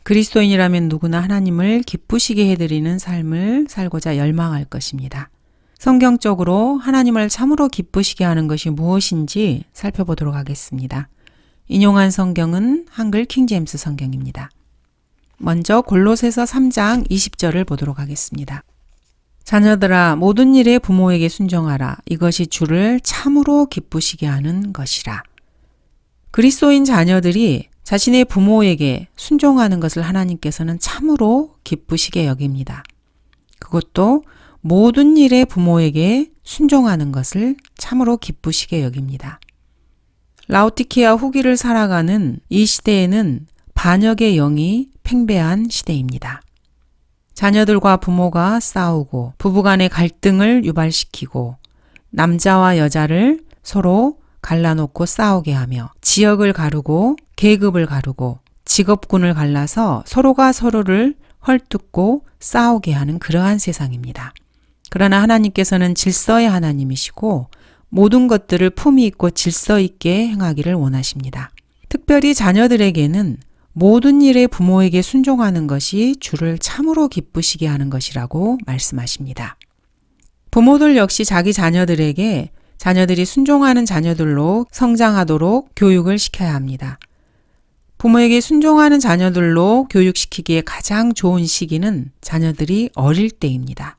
그리스도인이라면 누구나 하나님을 기쁘시게 해드리는 삶을 살고자 열망할 것입니다. 성경적으로 하나님을 참으로 기쁘시게 하는 것이 무엇인지 살펴보도록 하겠습니다. 인용한 성경은 한글 킹제임스 성경입니다. 먼저 골로새서 3장 20절을 보도록 하겠습니다. 자녀들아 모든 일에 부모에게 순종하라. 이것이 주를 참으로 기쁘시게 하는 것이라. 그리스도인 자녀들이 자신의 부모에게 순종하는 것을 하나님께서는 참으로 기쁘시게 여깁니다. 그것도 모든 일에 부모에게 순종하는 것을 참으로 기쁘시게 여깁니다. 라오디케아 후기를 살아가는 이 시대에는 반역의 영이 팽배한 시대입니다. 자녀들과 부모가 싸우고 부부간의 갈등을 유발시키고 남자와 여자를 서로 갈라놓고 싸우게 하며 지역을 가르고 계급을 가르고 직업군을 갈라서 서로가 서로를 헐뜯고 싸우게 하는 그러한 세상입니다. 그러나 하나님께서는 질서의 하나님이시고 모든 것들을 품위 있고 질서 있게 행하기를 원하십니다. 특별히 자녀들에게는 모든 일에 부모에게 순종하는 것이 주를 참으로 기쁘시게 하는 것이라고 말씀하십니다. 부모들 역시 자기 자녀들에게 자녀들이 순종하는 자녀들로 성장하도록 교육을 시켜야 합니다. 부모에게 순종하는 자녀들로 교육시키기에 가장 좋은 시기는 자녀들이 어릴 때입니다.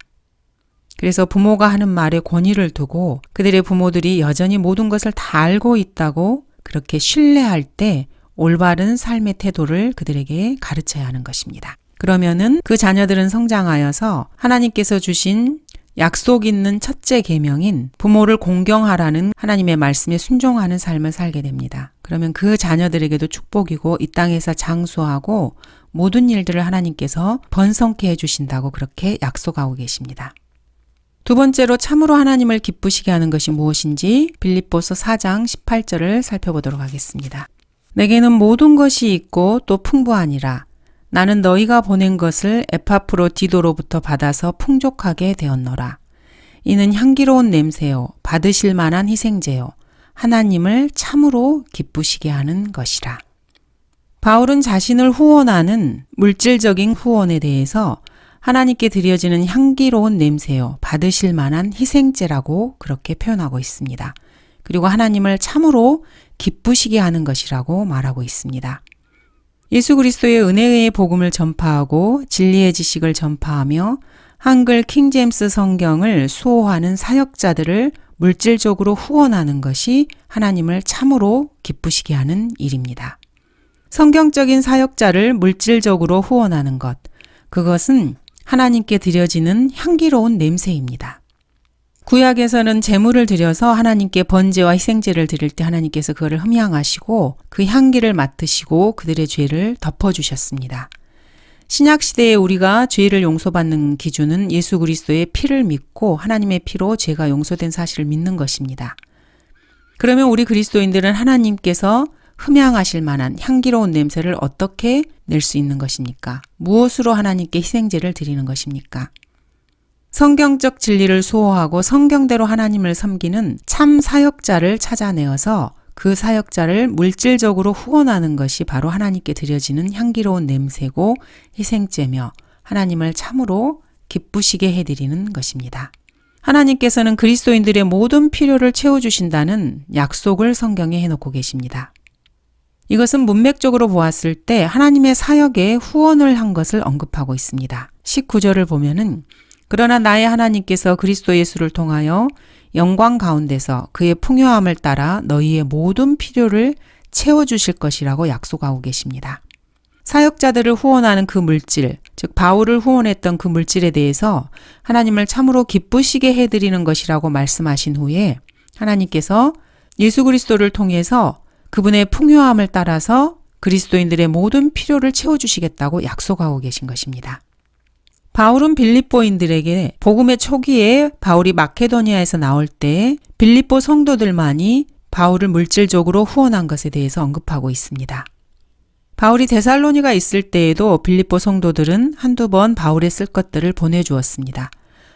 그래서 부모가 하는 말에 권위를 두고 그들의 부모들이 여전히 모든 것을 다 알고 있다고 그렇게 신뢰할 때 올바른 삶의 태도를 그들에게 가르쳐야 하는 것입니다. 그러면은 그 자녀들은 성장하여서 하나님께서 주신 약속 있는 첫째 계명인 부모를 공경하라는 하나님의 말씀에 순종하는 삶을 살게 됩니다. 그러면 그 자녀들에게도 축복이고 이 땅에서 장수하고 모든 일들을 하나님께서 번성케 해주신다고 그렇게 약속하고 계십니다. 두 번째로 참으로 하나님을 기쁘시게 하는 것이 무엇인지 빌립보서 4장 18절을 살펴보도록 하겠습니다. 내게는 모든 것이 있고 또 풍부하니라. 나는 너희가 보낸 것을 에파프로디도로부터 받아서 풍족하게 되었노라. 이는 향기로운 냄새요 받으실 만한 희생제요 하나님을 참으로 기쁘시게 하는 것이라. 바울은 자신을 후원하는 물질적인 후원에 대해서 하나님께 드려지는 향기로운 냄새요 받으실 만한 희생제라고 그렇게 표현하고 있습니다. 그리고 하나님을 참으로 기쁘시게 하는 것이라고 말하고 있습니다. 예수 그리스도의 은혜의 복음을 전파하고 진리의 지식을 전파하며 한글 킹제임스 성경을 수호하는 사역자들을 물질적으로 후원하는 것이 하나님을 참으로 기쁘시게 하는 일입니다. 성경적인 사역자를 물질적으로 후원하는 것, 그것은 하나님께 드려지는 향기로운 냄새입니다. 구약에서는 제물을 드려서 하나님께 번제와 희생제를 드릴 때 하나님께서 그거를 흠양하시고 그 향기를 맡으시고 그들의 죄를 덮어주셨습니다. 신약시대에 우리가 죄를 용서받는 기준은 예수 그리스도의 피를 믿고 하나님의 피로 죄가 용서된 사실을 믿는 것입니다. 그러면 우리 그리스도인들은 하나님께서 흠양하실 만한 향기로운 냄새를 어떻게 낼 수 있는 것입니까? 무엇으로 하나님께 희생제를 드리는 것입니까? 성경적 진리를 수호하고 성경대로 하나님을 섬기는 참 사역자를 찾아내어서 그 사역자를 물질적으로 후원하는 것이 바로 하나님께 드려지는 향기로운 냄새고 희생제며 하나님을 참으로 기쁘시게 해드리는 것입니다. 하나님께서는 그리스도인들의 모든 필요를 채워주신다는 약속을 성경에 해놓고 계십니다. 이것은 문맥적으로 보았을 때 하나님의 사역에 후원을 한 것을 언급하고 있습니다. 19절을 보면은 그러나 나의 하나님께서 그리스도 예수를 통하여 영광 가운데서 그의 풍요함을 따라 너희의 모든 필요를 채워주실 것이라고 약속하고 계십니다. 사역자들을 후원하는 그 물질, 즉 바울을 후원했던 그 물질에 대해서 하나님을 참으로 기쁘시게 해드리는 것이라고 말씀하신 후에 하나님께서 예수 그리스도를 통해서 그분의 풍요함을 따라서 그리스도인들의 모든 필요를 채워주시겠다고 약속하고 계신 것입니다. 바울은 빌립보인들에게 복음의 초기에 바울이 마케도니아에서 나올 때 빌립보 성도들만이 바울을 물질적으로 후원한 것에 대해서 언급하고 있습니다. 바울이 데살로니가 있을 때에도 빌립보 성도들은 한두 번 바울의 쓸 것들을 보내주었습니다.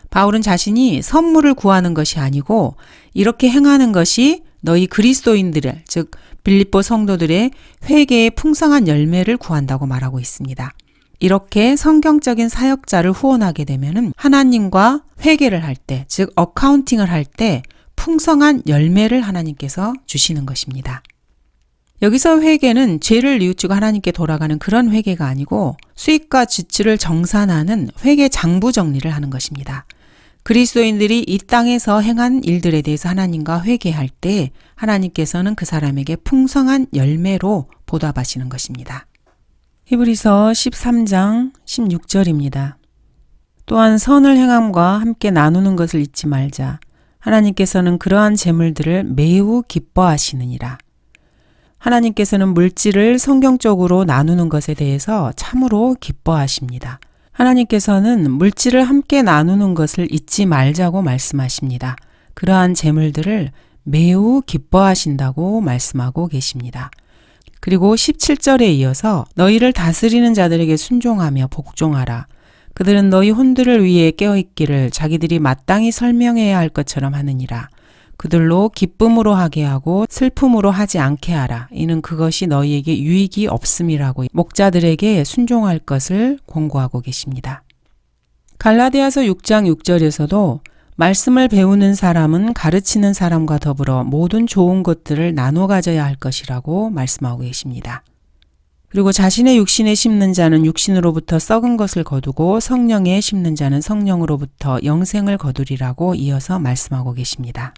바울은 자신이 선물을 구하는 것이 아니고 이렇게 행하는 것이 너희 그리스도인들을, 즉 빌립보 성도들의 회개의 풍성한 열매를 구한다고 말하고 있습니다. 이렇게 성경적인 사역자를 후원하게 되면은 하나님과 회개를 할 때, 즉 어카운팅을 할 때 풍성한 열매를 하나님께서 주시는 것입니다. 여기서 회개는 죄를 뉘우치고 하나님께 돌아가는 그런 회개가 아니고 수익과 지출을 정산하는 회개 장부 정리를 하는 것입니다. 그리스도인들이 이 땅에서 행한 일들에 대해서 하나님과 회개할 때 하나님께서는 그 사람에게 풍성한 열매로 보답하시는 것입니다. 히브리서 13장 16절입니다. 또한 선을 행함과 함께 나누는 것을 잊지 말자. 하나님께서는 그러한 재물들을 매우 기뻐하시느니라. 하나님께서는 물질을 성경적으로 나누는 것에 대해서 참으로 기뻐하십니다. 하나님께서는 물질을 함께 나누는 것을 잊지 말자고 말씀하십니다. 그러한 재물들을 매우 기뻐하신다고 말씀하고 계십니다. 그리고 17절에 이어서 너희를 다스리는 자들에게 순종하며 복종하라. 그들은 너희 혼들을 위해 깨어있기를 자기들이 마땅히 설명해야 할 것처럼 하느니라. 그들로 기쁨으로 하게 하고 슬픔으로 하지 않게 하라. 이는 그것이 너희에게 유익이 없음이라고 목자들에게 순종할 것을 권고하고 계십니다. 갈라디아서 6장 6절에서도 말씀을 배우는 사람은 가르치는 사람과 더불어 모든 좋은 것들을 나눠 가져야 할 것이라고 말씀하고 계십니다. 그리고 자신의 육신에 심는 자는 육신으로부터 썩은 것을 거두고 성령에 심는 자는 성령으로부터 영생을 거두리라고 이어서 말씀하고 계십니다.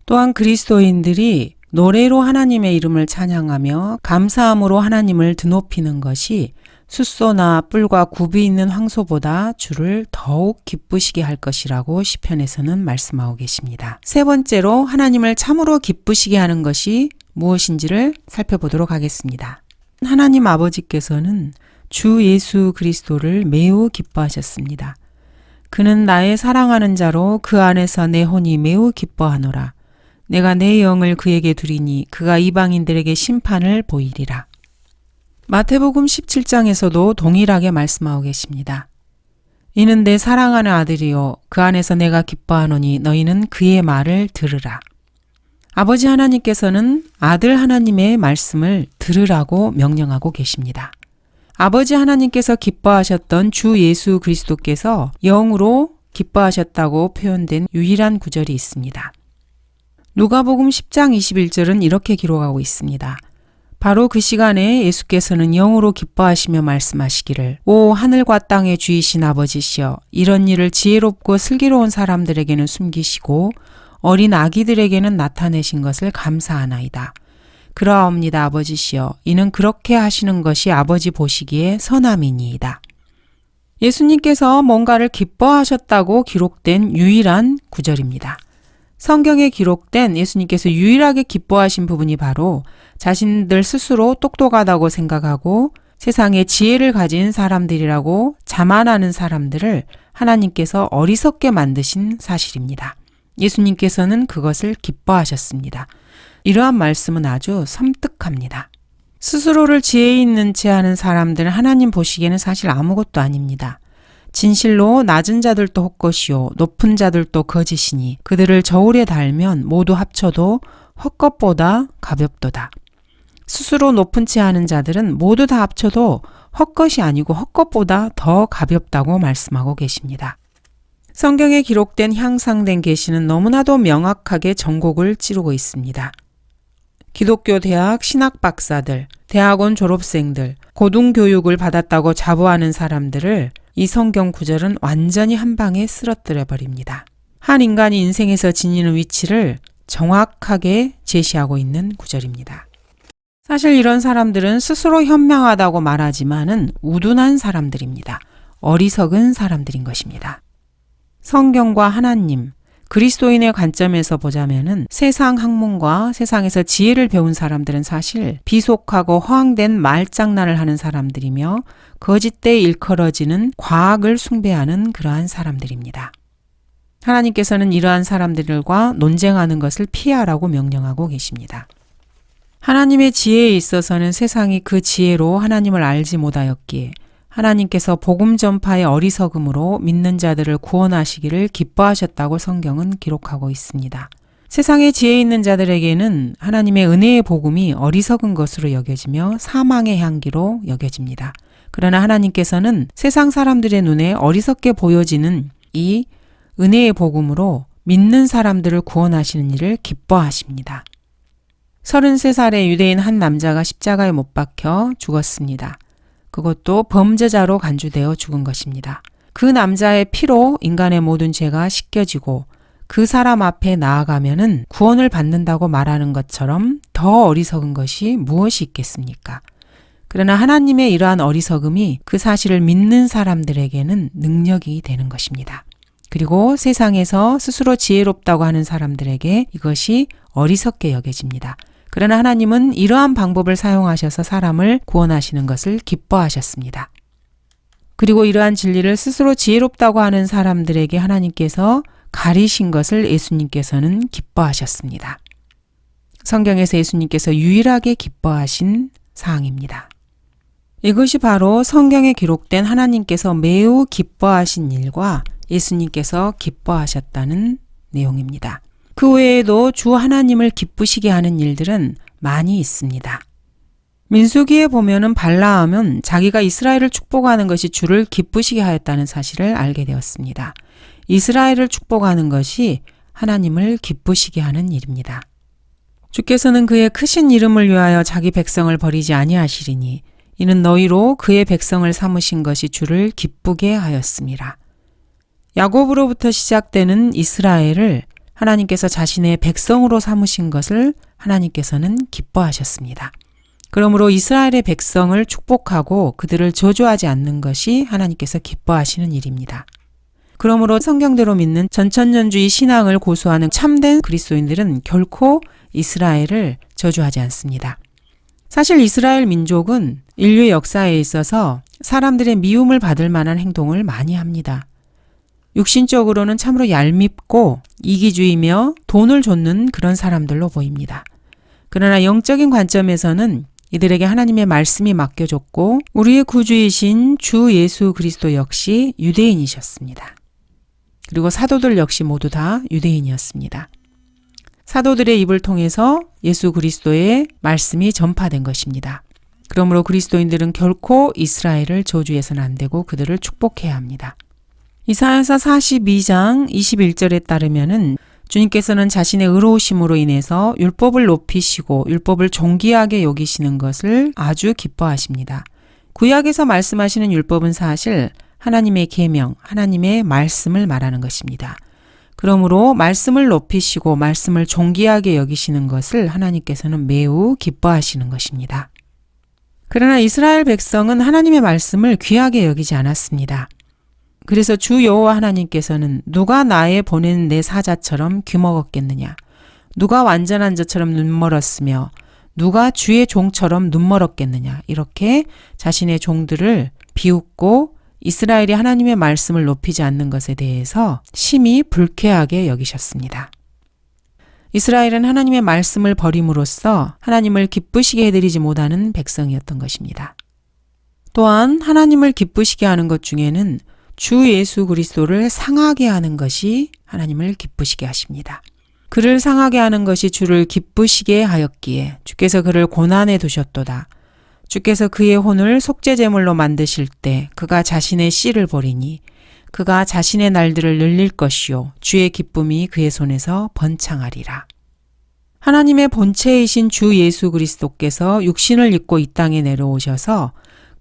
또한 그리스도인들이 노래로 하나님의 이름을 찬양하며 감사함으로 하나님을 드높이는 것이 숫소나 뿔과 굽이 있는 황소보다 주를 더욱 기쁘시게 할 것이라고 시편에서는 말씀하고 계십니다. 세 번째로 하나님을 참으로 기쁘시게 하는 것이 무엇인지를 살펴보도록 하겠습니다. 하나님 아버지께서는 주 예수 그리스도를 매우 기뻐하셨습니다. 그는 나의 사랑하는 자로 그 안에서 내 혼이 매우 기뻐하노라. 내가 내 영을 그에게 두리니 그가 이방인들에게 심판을 보이리라. 마태복음 17장에서도 동일하게 말씀하고 계십니다. 이는 내 사랑하는 아들이요 그 안에서 내가 기뻐하노니 너희는 그의 말을 들으라. 아버지 하나님께서는 아들 하나님의 말씀을 들으라고 명령하고 계십니다. 아버지 하나님께서 기뻐하셨던 주 예수 그리스도께서 영으로 기뻐하셨다고 표현된 유일한 구절이 있습니다. 누가복음 10장 21절은 이렇게 기록하고 있습니다. 바로 그 시간에 예수께서는 영으로 기뻐하시며 말씀하시기를 오 하늘과 땅의 주이신 아버지시여 이런 일을 지혜롭고 슬기로운 사람들에게는 숨기시고 어린 아기들에게는 나타내신 것을 감사하나이다. 그러하옵니다 아버지시여 이는 그렇게 하시는 것이 아버지 보시기에 선함이니이다. 예수님께서 뭔가를 기뻐하셨다고 기록된 유일한 구절입니다. 성경에 기록된 예수님께서 유일하게 기뻐하신 부분이 바로 자신들 스스로 똑똑하다고 생각하고 세상에 지혜를 가진 사람들이라고 자만하는 사람들을 하나님께서 어리석게 만드신 사실입니다. 예수님께서는 그것을 기뻐하셨습니다. 이러한 말씀은 아주 섬뜩합니다. 스스로를 지혜 있는 채 하는 사람들은 하나님 보시기에는 사실 아무것도 아닙니다. 진실로 낮은 자들도 헛것이요 높은 자들도 거짓이니 그들을 저울에 달면 모두 합쳐도 헛것보다 가볍도다. 스스로 높은 채 하는 자들은 모두 다 합쳐도 헛것이 아니고 헛것보다 더 가볍다고 말씀하고 계십니다. 성경에 기록된 향상된 계시는 너무나도 명확하게 전곡을 찌르고 있습니다. 기독교 대학 신학 박사들, 대학원 졸업생들, 고등교육을 받았다고 자부하는 사람들을 이 성경 구절은 완전히 한 방에 쓰러뜨려 버립니다. 한 인간이 인생에서 지니는 위치를 정확하게 제시하고 있는 구절입니다. 사실 이런 사람들은 스스로 현명하다고 말하지만은 우둔한 사람들입니다. 어리석은 사람들인 것입니다. 성경과 하나님, 그리스도인의 관점에서 보자면은 세상 학문과 세상에서 지혜를 배운 사람들은 사실 비속하고 허황된 말장난을 하는 사람들이며 거짓되이 일컬어지는 과학을 숭배하는 그러한 사람들입니다. 하나님께서는 이러한 사람들과 논쟁하는 것을 피하라고 명령하고 계십니다. 하나님의 지혜에 있어서는 세상이 그 지혜로 하나님을 알지 못하였기에 하나님께서 복음 전파의 어리석음으로 믿는 자들을 구원하시기를 기뻐하셨다고 성경은 기록하고 있습니다. 세상에 지혜 있는 자들에게는 하나님의 은혜의 복음이 어리석은 것으로 여겨지며 사망의 향기로 여겨집니다. 그러나 하나님께서는 세상 사람들의 눈에 어리석게 보여지는 이 은혜의 복음으로 믿는 사람들을 구원하시는 일을 기뻐하십니다. 33살의 유대인 한 남자가 십자가에 못 박혀 죽었습니다. 그것도 범죄자로 간주되어 죽은 것입니다. 그 남자의 피로 인간의 모든 죄가 씻겨지고 그 사람 앞에 나아가면은 구원을 받는다고 말하는 것처럼 더 어리석은 것이 무엇이 있겠습니까? 그러나 하나님의 이러한 어리석음이 그 사실을 믿는 사람들에게는 능력이 되는 것입니다. 그리고 세상에서 스스로 지혜롭다고 하는 사람들에게 이것이 어리석게 여겨집니다. 그러나 하나님은 이러한 방법을 사용하셔서 사람을 구원하시는 것을 기뻐하셨습니다. 그리고 이러한 진리를 스스로 지혜롭다고 하는 사람들에게 하나님께서 가리신 것을 예수님께서는 기뻐하셨습니다. 성경에서 예수님께서 유일하게 기뻐하신 사항입니다. 이것이 바로 성경에 기록된 하나님께서 매우 기뻐하신 일과 예수님께서 기뻐하셨다는 내용입니다. 그 외에도 주 하나님을 기쁘시게 하는 일들은 많이 있습니다. 민수기에 보면은 발라함은 자기가 이스라엘을 축복하는 것이 주를 기쁘시게 하였다는 사실을 알게 되었습니다. 이스라엘을 축복하는 것이 하나님을 기쁘시게 하는 일입니다. 주께서는 그의 크신 이름을 위하여 자기 백성을 버리지 아니하시리니 이는 너희로 그의 백성을 삼으신 것이 주를 기쁘게 하였습니다. 야곱으로부터 시작되는 이스라엘을 하나님께서 자신의 백성으로 삼으신 것을 하나님께서는 기뻐하셨습니다. 그러므로 이스라엘의 백성을 축복하고 그들을 저주하지 않는 것이 하나님께서 기뻐하시는 일입니다. 그러므로 성경대로 믿는 전천년주의 신앙을 고수하는 참된 그리스도인들은 결코 이스라엘을 저주하지 않습니다. 사실 이스라엘 민족은 인류의 역사에 있어서 사람들의 미움을 받을 만한 행동을 많이 합니다. 육신적으로는 참으로 얄밉고 이기주의며 돈을 좇는 그런 사람들로 보입니다. 그러나 영적인 관점에서는 이들에게 하나님의 말씀이 맡겨졌고 우리의 구주이신 주 예수 그리스도 역시 유대인이셨습니다. 그리고 사도들 역시 모두 다 유대인이었습니다. 사도들의 입을 통해서 예수 그리스도의 말씀이 전파된 것입니다. 그러므로 그리스도인들은 결코 이스라엘을 저주해서는 안 되고 그들을 축복해야 합니다. 이사야서 42장 21절에 따르면은 주님께서는 자신의 의로우심으로 인해서 율법을 높이시고 율법을 존귀하게 여기시는 것을 아주 기뻐하십니다. 구약에서 말씀하시는 율법은 사실 하나님의 계명, 하나님의 말씀을 말하는 것입니다. 그러므로 말씀을 높이시고 말씀을 존귀하게 여기시는 것을 하나님께서는 매우 기뻐하시는 것입니다. 그러나 이스라엘 백성은 하나님의 말씀을 귀하게 여기지 않았습니다. 그래서 주 여호와 하나님께서는 누가 나의 보낸 내 사자처럼 귀먹었겠느냐? 누가 완전한 자처럼 눈멀었으며 누가 주의 종처럼 눈멀었겠느냐? 이렇게 자신의 종들을 비웃고 이스라엘이 하나님의 말씀을 높이지 않는 것에 대해서 심히 불쾌하게 여기셨습니다. 이스라엘은 하나님의 말씀을 버림으로써 하나님을 기쁘시게 해드리지 못하는 백성이었던 것입니다. 또한 하나님을 기쁘시게 하는 것 중에는 주 예수 그리스도를 상하게 하는 것이 하나님을 기쁘시게 하십니다. 그를 상하게 하는 것이 주를 기쁘시게 하였기에 주께서 그를 고난에 두셨도다. 주께서 그의 혼을 속죄제물로 만드실 때 그가 자신의 씨를 버리니 그가 자신의 날들을 늘릴 것이요 주의 기쁨이 그의 손에서 번창하리라. 하나님의 본체이신 주 예수 그리스도께서 육신을 입고 이 땅에 내려오셔서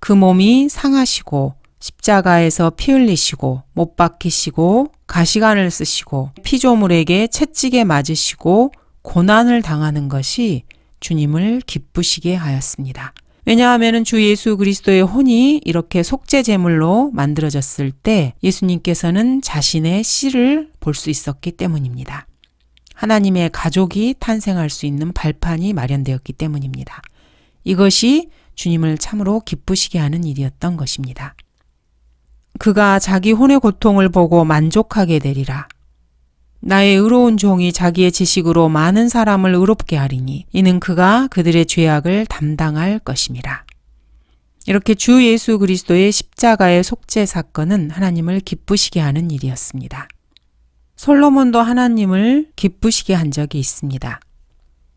그 몸이 상하시고 십자가에서 피 흘리시고 못 박히시고 가시관을 쓰시고 피조물에게 채찍에 맞으시고 고난을 당하는 것이 주님을 기쁘시게 하였습니다. 왜냐하면 주 예수 그리스도의 혼이 이렇게 속죄 제물로 만들어졌을 때 예수님께서는 자신의 씨를 볼 수 있었기 때문입니다. 하나님의 가족이 탄생할 수 있는 발판이 마련되었기 때문입니다. 이것이 주님을 참으로 기쁘시게 하는 일이었던 것입니다. 그가 자기 혼의 고통을 보고 만족하게 되리라. 나의 의로운 종이 자기의 지식으로 많은 사람을 의롭게 하리니 이는 그가 그들의 죄악을 담당할 것임이라. 이렇게 주 예수 그리스도의 십자가의 속죄 사건은 하나님을 기쁘시게 하는 일이었습니다. 솔로몬도 하나님을 기쁘시게 한 적이 있습니다.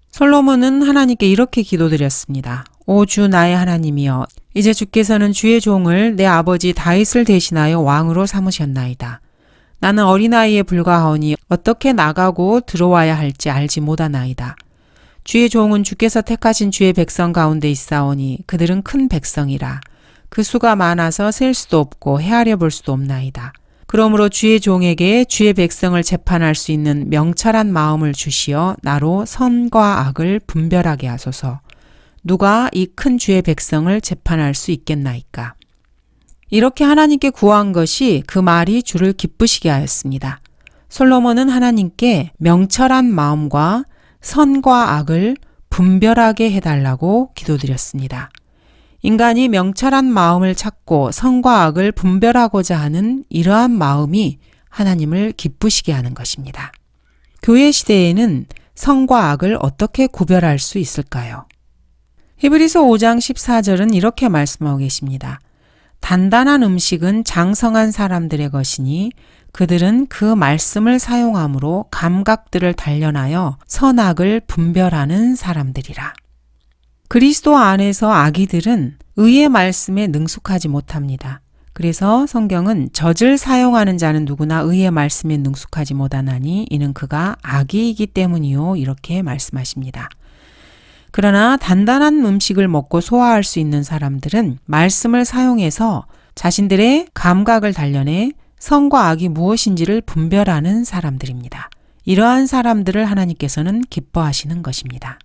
솔로몬은 하나님께 이렇게 기도드렸습니다. 오 주 나의 하나님이여, 이제 주께서는 주의 종을 내 아버지 다윗을 대신하여 왕으로 삼으셨나이다. 나는 어린아이에 불과하오니 어떻게 나가고 들어와야 할지 알지 못하나이다. 주의 종은 주께서 택하신 주의 백성 가운데 있사오니 그들은 큰 백성이라. 그 수가 많아서 셀 수도 없고 헤아려 볼 수도 없나이다. 그러므로 주의 종에게 주의 백성을 재판할 수 있는 명철한 마음을 주시어 나로 선과 악을 분별하게 하소서. 누가 이 큰 주의 백성을 재판할 수 있겠나이까. 이렇게 하나님께 구한 것이 그 말이 주를 기쁘시게 하였습니다. 솔로몬은 하나님께 명철한 마음과 선과 악을 분별하게 해달라고 기도드렸습니다. 인간이 명철한 마음을 찾고 선과 악을 분별하고자 하는 이러한 마음이 하나님을 기쁘시게 하는 것입니다. 교회 시대에는 선과 악을 어떻게 구별할 수 있을까요? 히브리서 5장 14절은 이렇게 말씀하고 계십니다. 단단한 음식은 장성한 사람들의 것이니 그들은 그 말씀을 사용함으로 감각들을 단련하여 선악을 분별하는 사람들이라. 그리스도 안에서 악이들은 의의 말씀에 능숙하지 못합니다. 그래서 성경은 젖을 사용하는 자는 누구나 의의 말씀에 능숙하지 못하나니 이는 그가 악이이기 때문이요, 이렇게 말씀하십니다. 그러나 단단한 음식을 먹고 소화할 수 있는 사람들은 말씀을 사용해서 자신들의 감각을 단련해 선과 악이 무엇인지를 분별하는 사람들입니다. 이러한 사람들을 하나님께서는 기뻐하시는 것입니다.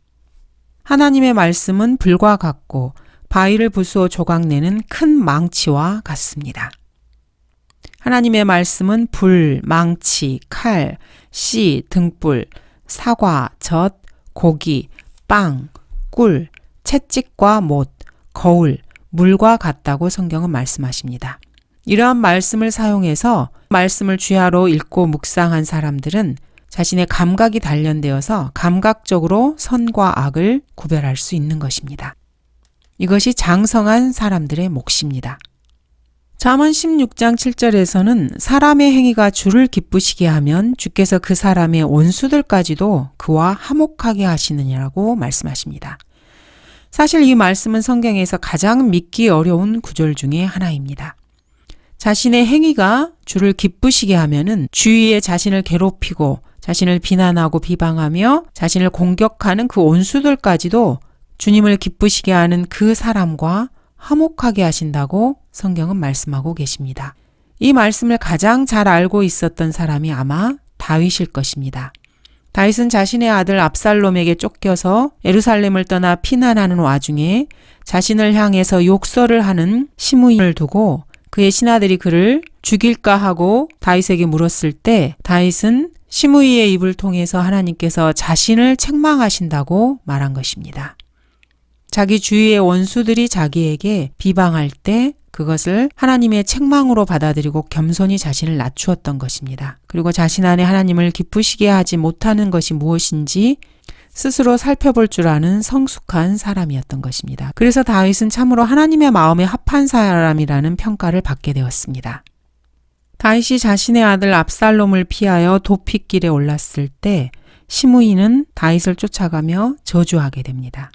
하나님의 말씀은 불과 같고 바위를 부수어 조각내는 큰 망치와 같습니다. 하나님의 말씀은 불, 망치, 칼, 씨, 등불, 사과, 젖, 고기, 빵, 꿀, 채찍과 못, 거울, 물과 같다고 성경은 말씀하십니다. 이러한 말씀을 사용해서 말씀을 주야로 읽고 묵상한 사람들은 자신의 감각이 단련되어서 감각적으로 선과 악을 구별할 수 있는 것입니다. 이것이 장성한 사람들의 몫입니다. 잠언 16장 7절에서는 사람의 행위가 주를 기쁘시게 하면 주께서 그 사람의 원수들까지도 그와 화목하게 하시느냐고 말씀하십니다. 사실 이 말씀은 성경에서 가장 믿기 어려운 구절 중에 하나입니다. 자신의 행위가 주를 기쁘시게 하면은 주위에 자신을 괴롭히고 자신을 비난하고 비방하며 자신을 공격하는 그 원수들까지도 주님을 기쁘시게 하는 그 사람과 화목하게 하신다고 성경은 말씀하고 계십니다. 이 말씀을 가장 잘 알고 있었던 사람이 아마 다윗일 것입니다. 다윗은 자신의 아들 압살롬에게 쫓겨서 예루살렘을 떠나 피난하는 와중에 자신을 향해서 욕설을 하는 시므이를 두고 그의 신하들이 그를 죽일까 하고 다윗에게 물었을 때 다윗은 시므이의 입을 통해서 하나님께서 자신을 책망하신다고 말한 것입니다. 자기 주위의 원수들이 자기에게 비방할 때 그것을 하나님의 책망으로 받아들이고 겸손히 자신을 낮추었던 것입니다. 그리고 자신 안에 하나님을 기쁘시게 하지 못하는 것이 무엇인지 스스로 살펴볼 줄 아는 성숙한 사람이었던 것입니다. 그래서 다윗은 참으로 하나님의 마음에 합한 사람이라는 평가를 받게 되었습니다. 다윗이 자신의 아들 압살롬을 피하여 도핏길에 올랐을 때 시므이는 다윗을 쫓아가며 저주하게 됩니다.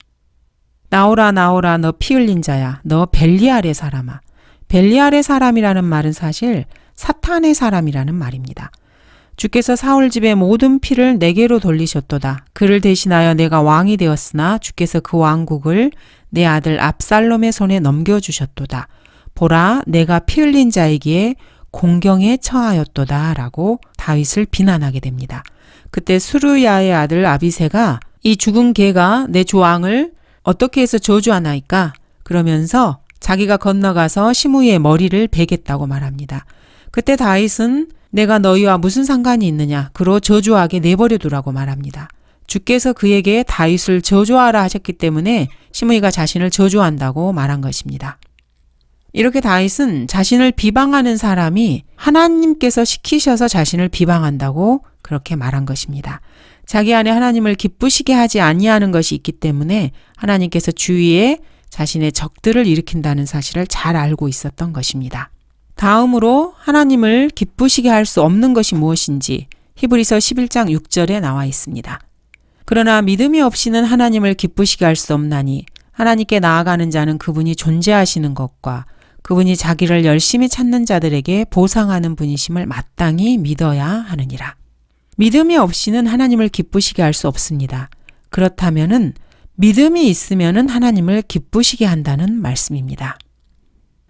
나오라 나오라 너 피 흘린 자야, 너 벨리알의 사람아. 벨리알의 사람이라는 말은 사실 사탄의 사람이라는 말입니다. 주께서 사울 집의 모든 피를 내게로 돌리셨도다. 그를 대신하여 내가 왕이 되었으나 주께서 그 왕국을 내 아들 압살롬의 손에 넘겨주셨도다. 보라, 내가 피 흘린 자이기에 공경에 처하였도다 라고 다윗을 비난하게 됩니다. 그때 수르야의 아들 아비새가 이 죽은 개가 내 주 왕을 어떻게 해서 저주하나이까? 그러면서 자기가 건너가서 시므이의 머리를 베겠다고 말합니다. 그때 다윗은 내가 너희와 무슨 상관이 있느냐? 그로 저주하게 내버려 두라고 말합니다. 주께서 그에게 다윗을 저주하라 하셨기 때문에 시므이가 자신을 저주한다고 말한 것입니다. 이렇게 다윗은 자신을 비방하는 사람이 하나님께서 시키셔서 자신을 비방한다고 그렇게 말한 것입니다. 자기 안에 하나님을 기쁘시게 하지 아니하는 것이 있기 때문에 하나님께서 주위에 자신의 적들을 일으킨다는 사실을 잘 알고 있었던 것입니다. 다음으로 하나님을 기쁘시게 할 수 없는 것이 무엇인지 히브리서 11장 6절에 나와 있습니다. 그러나 믿음이 없이는 하나님을 기쁘시게 할 수 없나니 하나님께 나아가는 자는 그분이 존재하시는 것과 그분이 자기를 열심히 찾는 자들에게 보상하는 분이심을 마땅히 믿어야 하느니라. 믿음이 없이는 하나님을 기쁘시게 할 수 없습니다. 그렇다면은 믿음이 있으면은 하나님을 기쁘시게 한다는 말씀입니다.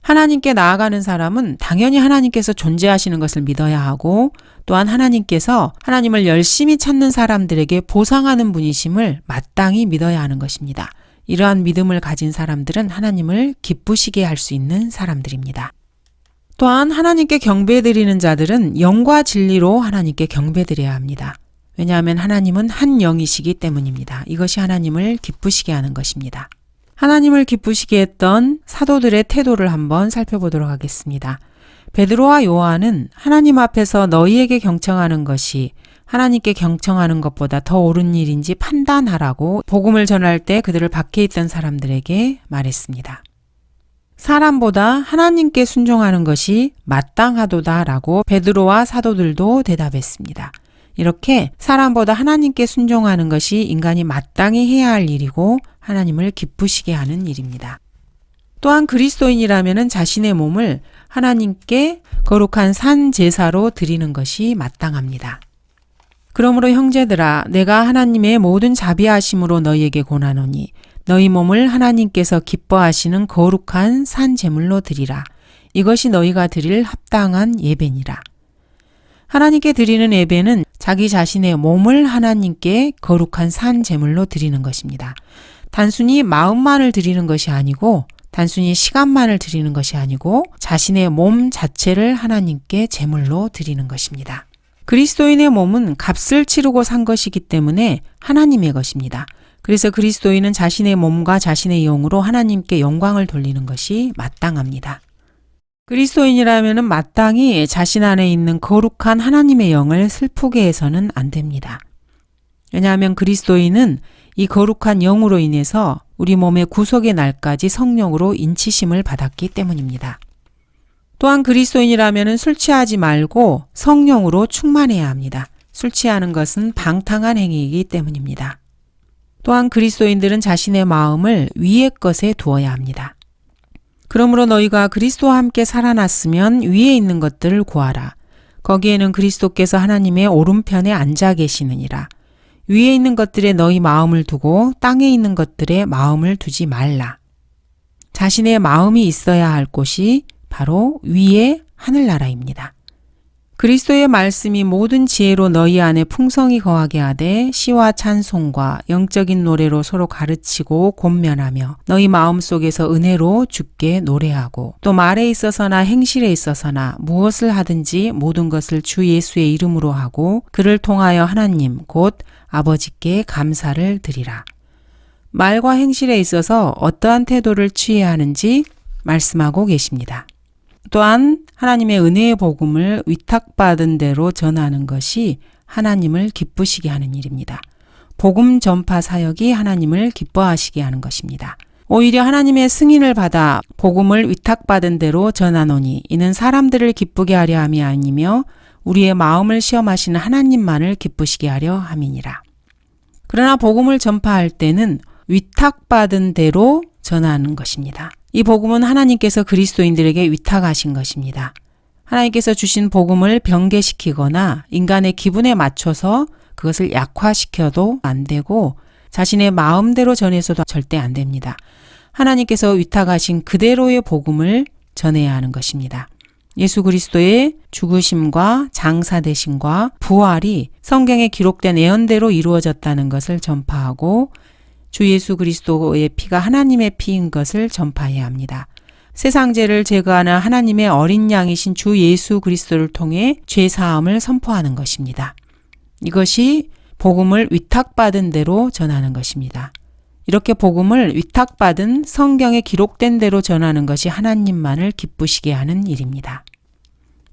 하나님께 나아가는 사람은 당연히 하나님께서 존재하시는 것을 믿어야 하고 또한 하나님께서 하나님을 열심히 찾는 사람들에게 보상하는 분이심을 마땅히 믿어야 하는 것입니다. 이러한 믿음을 가진 사람들은 하나님을 기쁘시게 할 수 있는 사람들입니다. 또한 하나님께 경배드리는 자들은 영과 진리로 하나님께 경배드려야 합니다. 왜냐하면 하나님은 한 영이시기 때문입니다. 이것이 하나님을 기쁘시게 하는 것입니다. 하나님을 기쁘시게 했던 사도들의 태도를 한번 살펴보도록 하겠습니다. 베드로와 요한은 하나님 앞에서 너희에게 경청하는 것이 하나님께 경청하는 것보다 더 옳은 일인지 판단하라고 복음을 전할 때 그들을 밖에 있던 사람들에게 말했습니다. 사람보다 하나님께 순종하는 것이 마땅하도다라고 베드로와 사도들도 대답했습니다. 이렇게 사람보다 하나님께 순종하는 것이 인간이 마땅히 해야 할 일이고 하나님을 기쁘시게 하는 일입니다. 또한 그리스도인이라면 자신의 몸을 하나님께 거룩한 산 제사로 드리는 것이 마땅합니다. 그러므로 형제들아 내가 하나님의 모든 자비하심으로 너희에게 권하노니 너희 몸을 하나님께서 기뻐하시는 거룩한 산 제물로 드리라. 이것이 너희가 드릴 합당한 예배니라. 하나님께 드리는 예배는 자기 자신의 몸을 하나님께 거룩한 산 제물로 드리는 것입니다. 단순히 마음만을 드리는 것이 아니고 단순히 시간만을 드리는 것이 아니고 자신의 몸 자체를 하나님께 제물로 드리는 것입니다. 그리스도인의 몸은 값을 치르고 산 것이기 때문에 하나님의 것입니다. 그래서 그리스도인은 자신의 몸과 자신의 영으로 하나님께 영광을 돌리는 것이 마땅합니다. 그리스도인이라면 마땅히 자신 안에 있는 거룩한 하나님의 영을 슬프게 해서는 안 됩니다. 왜냐하면 그리스도인은 이 거룩한 영으로 인해서 우리 몸의 구속의 날까지 성령으로 인치심을 받았기 때문입니다. 또한 그리스도인이라면 술 취하지 말고 성령으로 충만해야 합니다. 술 취하는 것은 방탕한 행위이기 때문입니다. 또한 그리스도인들은 자신의 마음을 위의 것에 두어야 합니다. 그러므로 너희가 그리스도와 함께 살아났으면 위에 있는 것들을 구하라. 거기에는 그리스도께서 하나님의 오른편에 앉아 계시느니라. 위에 있는 것들에 너희 마음을 두고 땅에 있는 것들에 마음을 두지 말라. 자신의 마음이 있어야 할 곳이 바로 위의 하늘나라입니다. 그리스도의 말씀이 모든 지혜로 너희 안에 풍성히 거하게 하되 시와 찬송과 영적인 노래로 서로 가르치고 권면하며 너희 마음속에서 은혜로 주께 노래하고 또 말에 있어서나 행실에 있어서나 무엇을 하든지 모든 것을 주 예수의 이름으로 하고 그를 통하여 하나님 곧 아버지께 감사를 드리라. 말과 행실에 있어서 어떠한 태도를 취해야 하는지 말씀하고 계십니다. 또한 하나님의 은혜의 복음을 위탁받은 대로 전하는 것이 하나님을 기쁘시게 하는 일입니다. 복음 전파 사역이 하나님을 기뻐하시게 하는 것입니다. 오히려 하나님의 승인을 받아 복음을 위탁받은 대로 전하노니 이는 사람들을 기쁘게 하려 함이 아니며 우리의 마음을 시험하시는 하나님만을 기쁘시게 하려 함이니라. 그러나 복음을 전파할 때는 위탁받은 대로 전하는 것입니다. 이 복음은 하나님께서 그리스도인들에게 위탁하신 것입니다. 하나님께서 주신 복음을 변개시키거나 인간의 기분에 맞춰서 그것을 약화시켜도 안 되고 자신의 마음대로 전해서도 절대 안 됩니다. 하나님께서 위탁하신 그대로의 복음을 전해야 하는 것입니다. 예수 그리스도의 죽으심과 장사되심과 부활이 성경에 기록된 예언대로 이루어졌다는 것을 전파하고 주 예수 그리스도의 피가 하나님의 피인 것을 전파해야 합니다. 세상 죄를 제거하는 하나님의 어린 양이신 주 예수 그리스도를 통해 죄 사함을 선포하는 것입니다. 이것이 복음을 위탁받은 대로 전하는 것입니다. 이렇게 복음을 위탁받은 성경에 기록된 대로 전하는 것이 하나님만을 기쁘시게 하는 일입니다.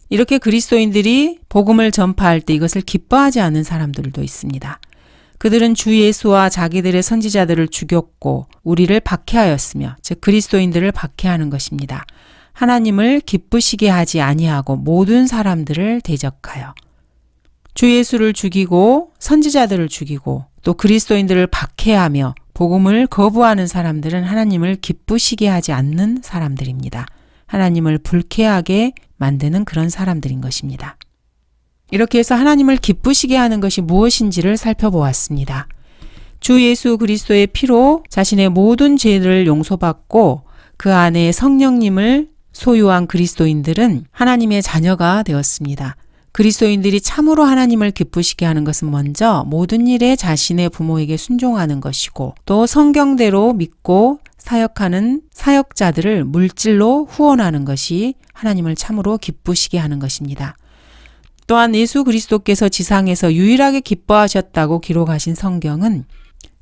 이렇게 그리스도인들이 복음을 전파할 때 이것을 기뻐하지 않는 사람들도 있습니다. 그들은 주 예수와 자기들의 선지자들을 죽였고 우리를 박해하였으며 즉 그리스도인들을 박해하는 것입니다. 하나님을 기쁘시게 하지 아니하고 모든 사람들을 대적하여 주 예수를 죽이고 선지자들을 죽이고 또 그리스도인들을 박해하며 복음을 거부하는 사람들은 하나님을 기쁘시게 하지 않는 사람들입니다. 하나님을 불쾌하게 만드는 그런 사람들인 것입니다. 이렇게 해서 하나님을 기쁘시게 하는 것이 무엇인지를 살펴보았습니다. 주 예수 그리스도의 피로 자신의 모든 죄를 용서받고 그 안에 성령님을 소유한 그리스도인들은 하나님의 자녀가 되었습니다. 그리스도인들이 참으로 하나님을 기쁘시게 하는 것은 먼저 모든 일에 자신의 부모에게 순종하는 것이고 또 성경대로 믿고 사역하는 사역자들을 물질로 후원하는 것이 하나님을 참으로 기쁘시게 하는 것입니다. 또한 예수 그리스도께서 지상에서 유일하게 기뻐하셨다고 기록하신 성경은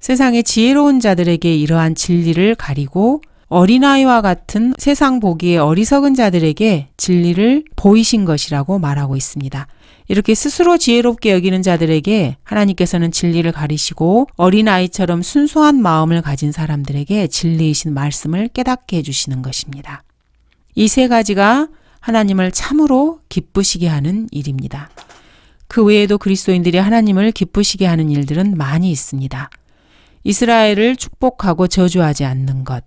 세상의 지혜로운 자들에게 이러한 진리를 가리고 어린아이와 같은 세상 보기에 어리석은 자들에게 진리를 보이신 것이라고 말하고 있습니다. 이렇게 스스로 지혜롭게 여기는 자들에게 하나님께서는 진리를 가리시고 어린아이처럼 순수한 마음을 가진 사람들에게 진리이신 말씀을 깨닫게 해주시는 것입니다. 이 세 가지가 하나님을 참으로 기쁘시게 하는 일입니다. 그 외에도 그리스도인들이 하나님을 기쁘시게 하는 일들은 많이 있습니다. 이스라엘을 축복하고 저주하지 않는 것,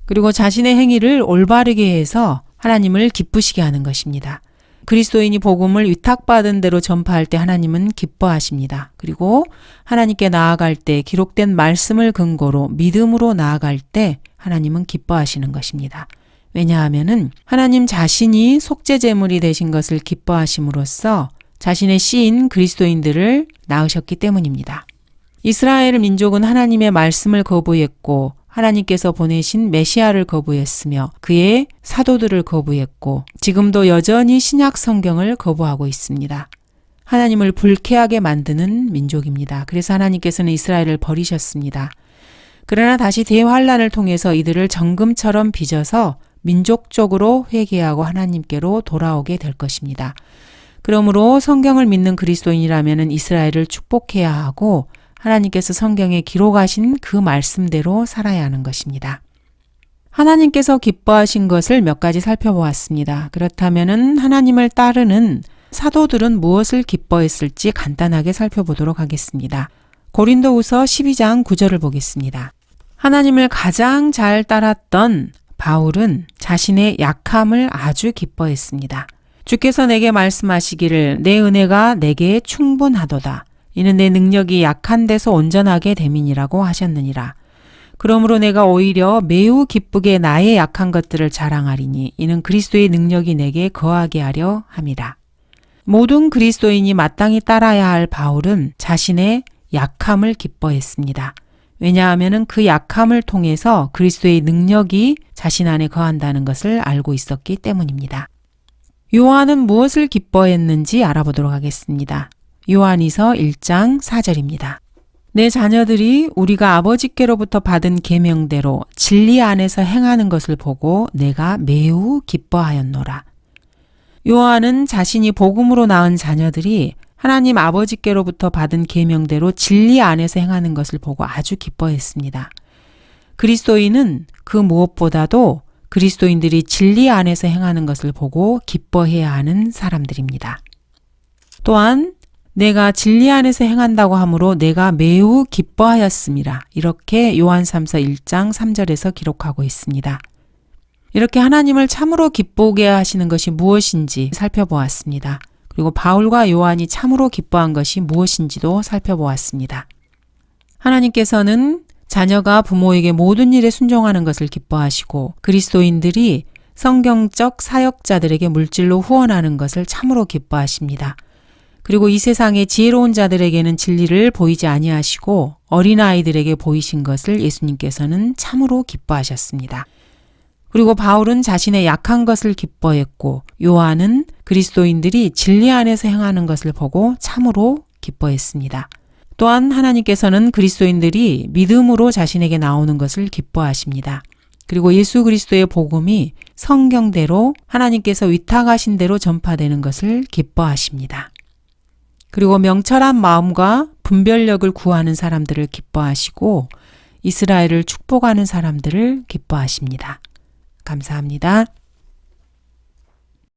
그리고 자신의 행위를 올바르게 해서 하나님을 기쁘시게 하는 것입니다. 그리스도인이 복음을 위탁받은 대로 전파할 때 하나님은 기뻐하십니다. 그리고 하나님께 나아갈 때 기록된 말씀을 근거로 믿음으로 나아갈 때 하나님은 기뻐하시는 것입니다. 왜냐하면은 하나님 자신이 속죄제물이 되신 것을 기뻐하심으로써 자신의 씨인 그리스도인들을 낳으셨기 때문입니다. 이스라엘 민족은 하나님의 말씀을 거부했고 하나님께서 보내신 메시아를 거부했으며 그의 사도들을 거부했고 지금도 여전히 신약 성경을 거부하고 있습니다. 하나님을 불쾌하게 만드는 민족입니다. 그래서 하나님께서는 이스라엘을 버리셨습니다. 그러나 다시 대환란을 통해서 이들을 정금처럼 빚어서 민족적으로 회개하고 하나님께로 돌아오게 될 것입니다. 그러므로 성경을 믿는 그리스도인이라면 이스라엘을 축복해야 하고 하나님께서 성경에 기록하신 그 말씀대로 살아야 하는 것입니다. 하나님께서 기뻐하신 것을 몇 가지 살펴보았습니다. 그렇다면 하나님을 따르는 사도들은 무엇을 기뻐했을지 간단하게 살펴보도록 하겠습니다. 고린도후서 12장 9절을 보겠습니다. 하나님을 가장 잘 따랐던 바울은 자신의 약함을 아주 기뻐했습니다. 주께서 내게 말씀하시기를 내 은혜가 내게 충분하도다. 이는 내 능력이 약한 데서 온전하게 됨이니라고 하셨느니라. 그러므로 내가 오히려 매우 기쁘게 나의 약한 것들을 자랑하리니 이는 그리스도의 능력이 내게 거하게 하려 함이라. 모든 그리스도인이 마땅히 따라야 할 바울은 자신의 약함을 기뻐했습니다. 왜냐하면 그 약함을 통해서 그리스도의 능력이 자신 안에 거한다는 것을 알고 있었기 때문입니다. 요한은 무엇을 기뻐했는지 알아보도록 하겠습니다. 요한이서 1장 4절입니다. 내 자녀들이 우리가 아버지께로부터 받은 계명대로 진리 안에서 행하는 것을 보고 내가 매우 기뻐하였노라. 요한은 자신이 복음으로 낳은 자녀들이 하나님 아버지께로부터 받은 계명대로 진리 안에서 행하는 것을 보고 아주 기뻐했습니다. 그리스도인은 그 무엇보다도 그리스도인들이 진리 안에서 행하는 것을 보고 기뻐해야 하는 사람들입니다. 또한 내가 진리 안에서 행한다고 하므로 내가 매우 기뻐하였음이라. 이렇게 요한3서 1장 3절에서 기록하고 있습니다. 이렇게 하나님을 참으로 기쁘게 하시는 것이 무엇인지 살펴보았습니다. 그리고 바울과 요한이 참으로 기뻐한 것이 무엇인지도 살펴보았습니다. 하나님께서는 자녀가 부모에게 모든 일에 순종하는 것을 기뻐하시고 그리스도인들이 성경적 사역자들에게 물질로 후원하는 것을 참으로 기뻐하십니다. 그리고 이 세상의 지혜로운 자들에게는 진리를 보이지 아니하시고 어린아이들에게 보이신 것을 예수님께서는 참으로 기뻐하셨습니다. 그리고 바울은 자신의 약한 것을 기뻐했고 요한은 그리스도인들이 진리 안에서 행하는 것을 보고 참으로 기뻐했습니다. 또한 하나님께서는 그리스도인들이 믿음으로 자신에게 나오는 것을 기뻐하십니다. 그리고 예수 그리스도의 복음이 성경대로 하나님께서 위탁하신 대로 전파되는 것을 기뻐하십니다. 그리고 명철한 마음과 분별력을 구하는 사람들을 기뻐하시고 이스라엘을 축복하는 사람들을 기뻐하십니다. 감사합니다.